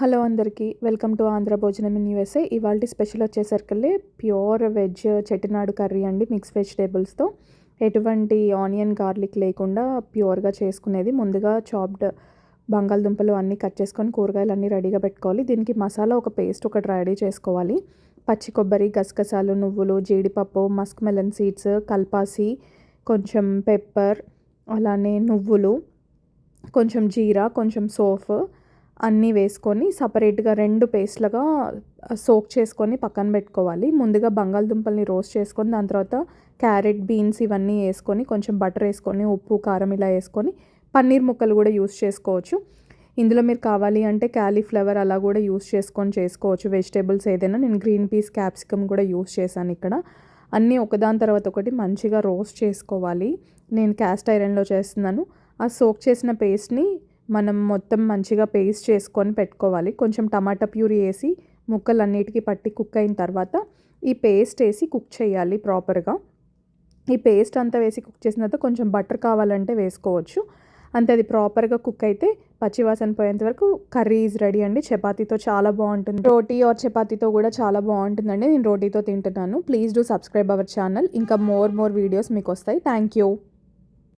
Hello అందరికీ welcome to Andhra భోజనం in USA. ఇవాళ స్పెషల్ వచ్చేసరికి ప్యూర్ వెజ్ చెట్టినాడు కర్రీ అండి, మిక్స్ వెజిటేబుల్స్తో. ఎటువంటి ఆనియన్ గార్లిక్ లేకుండా ప్యూర్గా చేసుకునేది. ముందుగా చాప్డ్ బంగాళదుంపలు అన్నీ కట్ చేసుకొని కూరగాయలు అన్నీ రెడీగా పెట్టుకోవాలి. దీనికి మసాలా ఒక పేస్ట్ ఒకటి రెడీ చేసుకోవాలి. పచ్చి కొబ్బరి, గసగసాలు, నువ్వులు, జీడిపప్పు, మస్క్ మెలన్ సీడ్స్, కల్పాసి, కొంచెం పెప్పర్, అలానే నువ్వులు, కొంచెం జీరా, కొంచెం సోఫ్ అన్నీ వేసుకొని సపరేట్గా 2 పేస్ట్లుగా సోక్ చేసుకొని పక్కన పెట్టుకోవాలి. ముందుగా బంగాళదుంపల్ని రోస్ట్ చేసుకొని దాని తర్వాత క్యారెట్, బీన్స్ ఇవన్నీ వేసుకొని కొంచెం బటర్ వేసుకొని ఉప్పు, కారం ఇలా వేసుకొని పన్నీర్ ముక్కలు కూడా యూస్ చేసుకోవచ్చు. ఇందులో మీరు కావాలి అంటే క్యాలీఫ్లవర్ అలా కూడా యూస్ చేసుకొని చేసుకోవచ్చు. వెజిటేబుల్స్ ఏదైనా నేను గ్రీన్ పీస్, క్యాప్సికమ్ కూడా యూస్ చేశాను ఇక్కడ. అన్నీ ఒకదాని తర్వాత ఒకటి మంచిగా రోస్ట్ చేసుకోవాలి. నేను క్యాస్ట్ ఐరన్లో చేస్తున్నాను. ఆ సోక్ చేసిన పేస్ట్ని మనం మొత్తం మంచిగా పేస్ట్ చేసుకొని పెట్టుకోవాలి. కొంచెం టమాటా ప్యూరీ వేసి ముక్కలన్నిటికీ పట్టి కుక్ అయిన తర్వాత ఈ పేస్ట్ వేసి కుక్ చేయాలి ప్రాపర్గా. ఈ పేస్ట్ అంతా వేసి కుక్ చేసిన తర్వాత కొంచెం బటర్ కావాలంటే వేసుకోవచ్చు. అంతే, అది ప్రాపర్గా కుక్ అయితే పచ్చివాసన పోయేంత వరకు కర్రీ ఈజ్ రెడీ అండి. చపాతీతో చాలా బాగుంటుంది. రోటీ ఆర్ చపాతీతో కూడా చాలా బాగుంటుందండి. నేను రోటీతో తింటున్నాను. Please do subscribe our channel. ఇంకా మోర్ వీడియోస్ మీకు వస్తాయి. Thank you.